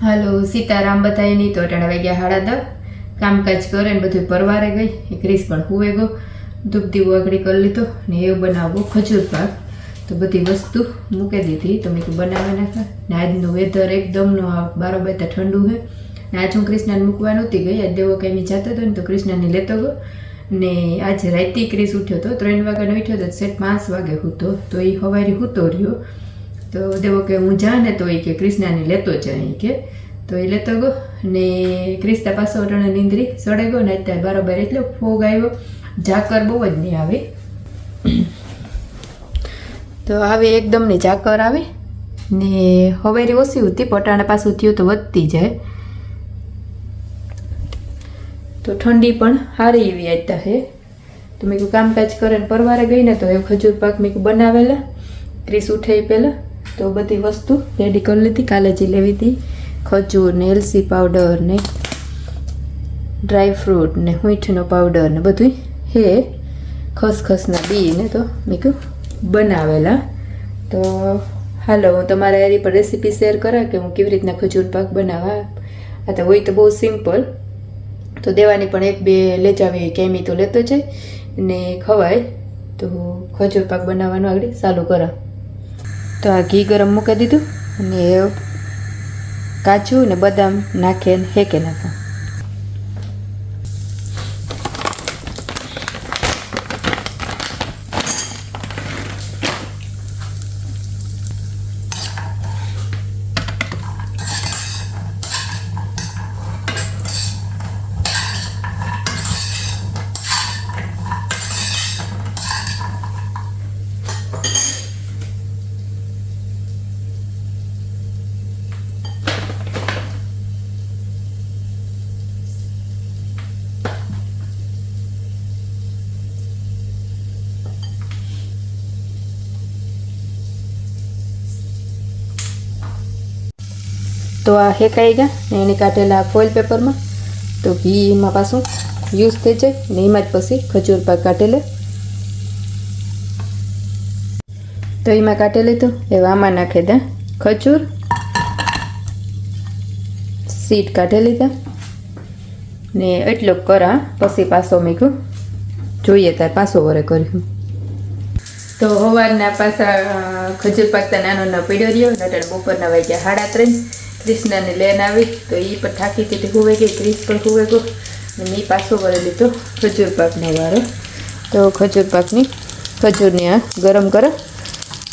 હાલો સીતારામ બધાય નહીં તો અટાણા વાગ્યા 10:30 કામકાજ કરે ને બધું પરવારે ગઈ ક્રિસ પણ હુવે ગયો ધૂપ દીવો આગળ કરી લીધો ને એવું બનાવવું ખજૂર પાક તો બધી વસ્તુ મૂકી દીધી તો મેં બનાવી નાખા ને આજનું વેધર એકદમનો બારોબાર ઠંડુ છે ને આજ હું કૃષ્ણાને મૂકવા નહોતી ગઈ આજ દેવો કંઈ જતો હતો ને તો કૃષ્ણાને લેતો ગયો ને આજે રાતે ક્રિસ ઉઠ્યો હતો 3 વાગ્યાનો ઉઠ્યો તો સેટ 5 વાગે સૂતો તો એ સવારે સૂતો રહ્યો તો દેવો કે હું જા ને તો એ કે કૃષ્ણાને લેતો જાય કે તો એ લેતો ગયો ને ક્રિસ્તા પાછો અટાણે નીંદરી સડે ગયો ને અત્યારે બરાબર એટલો ફોગ આવ્યો ઝાકર બહુ જ નહીં આવે તો આવે એકદમની ઝાકર આવે ને હવેરી ઓછી હતી પટાણે પાછું થયું તો વધતી જાય તો ઠંડી પણ સારી એવી આવતા છે તો મેં કામકાજ કરે ને પરવારે ગઈ ને તો એ ખજૂર પાક મેં બનાવેલા ક્રિસ ઉઠે પહેલાં તો બધી વસ્તુ રેડી કરી લીધી કાલે જે લેવી હતી ખજૂર ને એલસી પાવડર ને ડ્રાય ફ્રૂટ ને મીઠનો પાવડર ને બધું હે ખસખસના બી ને તો મેં બનાવેલા તો હાલો હું તમારા એરી પર રેસીપી શેર કરા કે હું કેવી રીતના ખજૂર પાક બનાવવા આ તો હોય તો બહુ સિમ્પલ તો દેવાની પણ 1-2 લેજાવી કેમી તો લેતો છે ને ખવાય તો ખજૂર પાક બનાવવાનું આગળ ચાલુ કરા તો આ ઘી ગરમ મૂકી દીધું અને કાજુ ને બદામ નાખે ને હેકે નાખો તો આ હેકાઈ ગયા ને એને કાઢેલા ફોઇલ પેપરમાં તો ઘી એમાં પાછું યુઝ થઈ જાય ને એમાં જ પછી ખજૂર પાક કાઢેલે તો એમાં કાઢી લીધું એવા આમાં નાખી દે ખજૂર સીટ કાઢી લીધા ને એટલો કરા પછી પાછો મેં જોઈએ ત્યારે પાછો વરે કર્યું તો સવારના પાછા ખજૂર પાકતા નાનો પીડ્યો રહ્યો નટણ બપોરના વાગ્યા 3:30 કૃષ્ણાને લઈને આવી તો એ પણ થાકી તેથી હુવે ગઈ ક્રિસ પણ હુવે ગયો અને મેં પાછો વળી લીધો ખજૂર પાકનો વારો તો ખજૂર પાકની ખજૂરને આ ગરમ કરે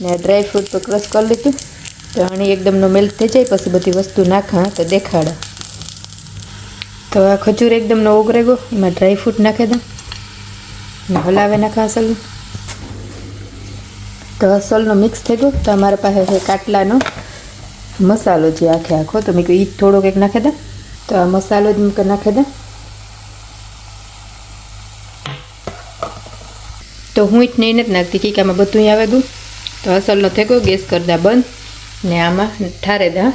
ને આ ડ્રાય ફ્રૂટ પર ક્રશ કરી લીધું તો આની એકદમનો મેલ્ટ થઈ જાય પછી બધી વસ્તુ નાખા તો દેખાડા તો આ ખજૂર એકદમનો ઓગરે ગયો એમાં ડ્રાય ફ્રૂટ નાખી દઉં ને હલાવે નાખા અસલનું તો અસલનો મિક્સ થઈ ગયો તો અમારા પાસે છે કાટલાનો મસાલો જે આખો તો મેં કહ્યું એ થોડોક એક નાખી દે તો આ મસાલો જ મેં નાખી દે તો હું જ નહીં નથી નાખતી કે આમાં બધું આવે ગયું તો અસલનો થઈ ગયો ગેસ કરી દા બંધ ને આમાં ઠારે દા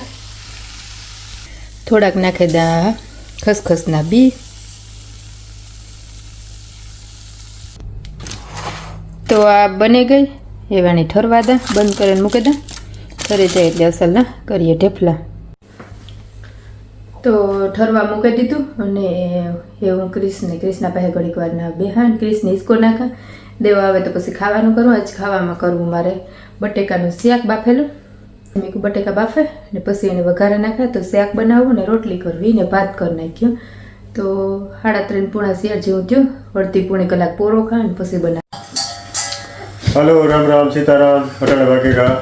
થોડાક નાખી દા ખસખસના બી તો આ બની ગઈ એવાણી ઠરવા દા બંધ કરીને મૂકી દા કરી જાય એટલે અસલના કરીએ ઢેફલા તો ઠરવા મૂકી દીધું અને એ હું ક્રિસના પાસે ઘડીક વારના બેહાન ક્રિસને હિસકો નાખા દેવા આવે તો પછી ખાવાનું કરવું આજ ખાવામાં કરવું મારે બટેકાનું શાક બાફેલું મેં બટેકા બાફે ને પછી એને વઘારે નાખ્યા તો શાક બનાવવું ને રોટલી કરવી ને ભાત કરી નાખ્યો તો 3:30 જેવું થયું અડધી પોણી કલાક પોરો ખા ને પછી બનાવ હલો રામ રામ સીતારામ અટાણે વાગેગા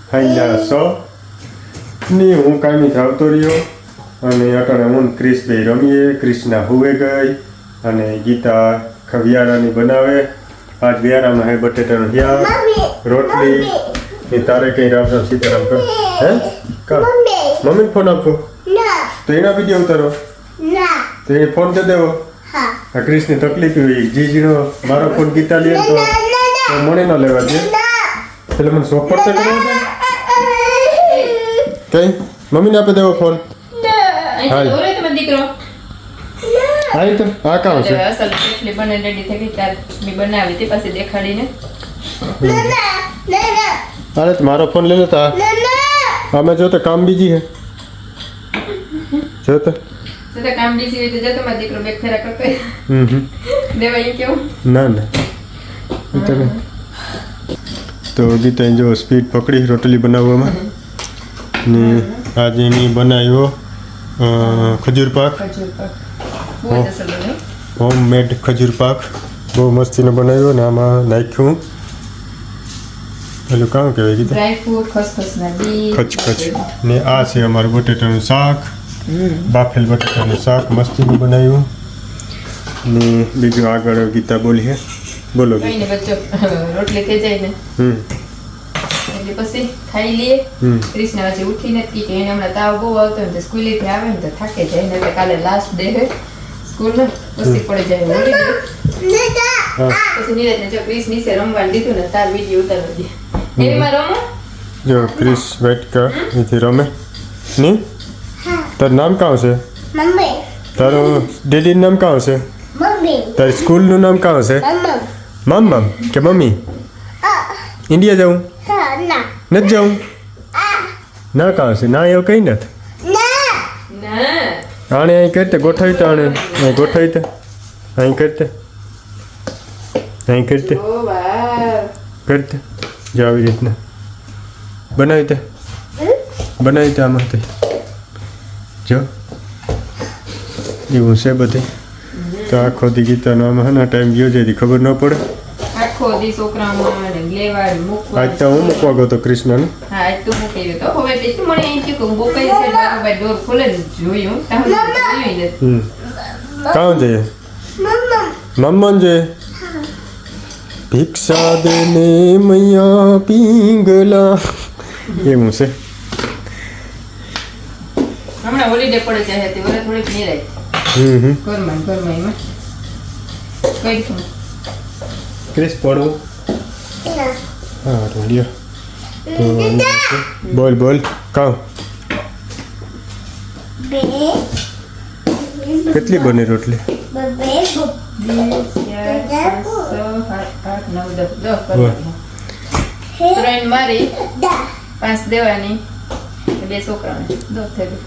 ખાઈના સો ની હું કાયમી આવતો રહ્યો અને અટાણે હું ક્રિસ બે રમીએ ક્રિસના હુવે ગઈ અને ગીતા ખવિયારાની બનાવે આજ વિયારામાં હે બટેટાનું શાક રોટલી એ તારે કંઈ રામ રામ સીતારામ કર હે કર મમ્મીને ફોન આપો તો એના વિડીયો ઉતારો તો એને ફોન કરી દેવો આ ક્રિસની તકલીફ હોય જીજીનો મારો ફોન ગીતા લે તો મને ન લેવા દે એટલે મને શોખ પડતો કરવા કઈ મમ્મીને આપી દેવો ફોન હાલ દીકરો હાલ તો આ કામ છે અસલ કેટલી બને રેડી થઈ ગઈ તાર મેં બનાવી હતી પછી દેખાડીને અરે મારો ફોન લઈ લેતા અમે જો તો કામ બીજી હે જો તો તો કામ બીસી હોય તો જતો મારો દીકરો બેગ ફેરા કરતો હોય. દેવા એ કેવું ના ના એ તો નહીં. તો ગીતા જો સ્પીડ પકડી રોટલી બનાવવામાં ને આજે એની બનાવ્યો ખજૂર પાક ખજૂર પાક બહુ જ અસર બને. હોમ મેડ ખજૂર પાક બહુ મસ્તીનો બનાવ્યો ને આમાં નાખ્યું પેલું કામ કહેવાય કીધું ડ્રાય ફ્રૂટ ખસખસના બી ખચખચ ને આ છે અમારું બટેટાનું શાક બાફેલ બટેટાનું શાક મસ્તીનું બનાવ્યું ને બીજું આગળ ગીતા બોલી હે બોલો કઈ ને બચ્ચો રોટલી થઈ જાય ને હમ એટલે પછી ખાઈ લઈએ. ક્રિષ્ના પછી ઉઠીને જ કે એને હમણાં તાવ બહુ આવતો ને સ્કૂલેથી આવે ને તો થાકે જાય ને એટલે કાલે લાસ્ટ ડે હે સ્કૂલનો પછી પડી જાય હોલિડે. હા પછી નીરજને જો ક્રિસ નીચે રમવા દીધું ને તાર વિડીયો ઉતારવા દે એમાં રમો. જો ક્રિસ વેટકા એથી રમે ની તારું નામ કાં છે Mami, તારું ડેડીનું નામ કાં છે mami, તારી સ્કૂલનું નામ કાં છે mama, મમ કે મમ્મી ઇન્ડિયા જાઉં sana, નથી જાઉં ના કાં છે ના એવું કંઈ નથી na, ના આણે અહીં કરતે ગોઠવી તો આણે અહીં ગોઠવી તે અહીં કરતે અહીં કરતે ઓ વાહ કરતે જો આવી રીતના બનાવી તે બનાવી તે આમાં તે જો એવું છે બધે તો આખો દી ગીતાનો આમાં હે ને ટાઈમ ગયો છે એથી ખબર ન પડે આખો દી છોકરાઓને લેવા મૂકવા. આજ તો હું મૂકવા ગયો તો કૃષ્ણને હા આજ તો મૂકી ગયો તો હવે એટલું મને એમ થયું કે હું બોકાઈ છે મારો ભાઈ ડોર ખોલે ને જોયું તાહું જોયું નથી. કાં જઈએ mama, મમ્મન જોઈએ ભિક્ષા દેને મૈયા પિંગલા એવું છે હમણાં હોલિડે પડે છે તે વરે થોડીક નિરાય ઘરમાં એમાં કઈ છું ક્રિસ પડવું na, હા રોડિયો તો અહીંયા છે. બોલ બોલ કાં be, કેટલી બની રોટલી be, 2 4 5 6 7 8 9 10 કરવાનું. 3 મારી da, 5 દેવાની 2 છોકરાને 10 થઈ ગયું.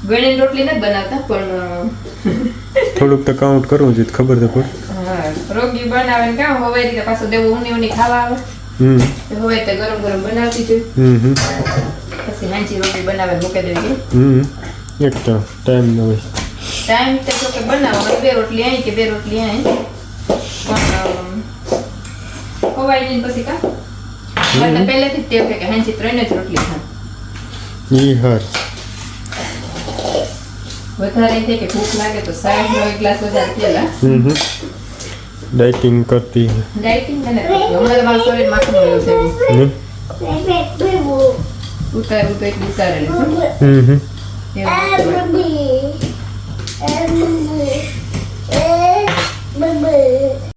ગણીને રોટલી નથી બનાવતા પણ થોડુંક તો કાઉન્ટ કરવું જોઈએ તો ખબર તો પડે હા રોગી બનાવે ને કામ હવે રીતે પાછું દેવું ઊની ખાવા આવે તો હવે તો ગરમ ગરમ બનાવતી જોઈ પછી હાંચી રોટલી બનાવે મૂકી દેવી. એક તો ટાઈમ ન હોય ટાઈમ તો જો કે બનાવો 2 રોટલી અહીં કે 2 રોટલી અહીં પણ ખવાઈ જઈને પછી કા મને પહેલેથી જ ટેવ છે કે હાંચી 3 જ રોટલી ખાય. ઈ હાર વધારે છે કે ભૂખ લાગે તો 60 નો એક ગ્લાસ વધારે પીએલા. ડાયટિંગ કરતી ડાયટિંગ અને હમણાં તમારું શરીર માખણ હોય છે હમ? be, ઉતારવું તો એટલું ઉતારેલું હમ એવું be, be,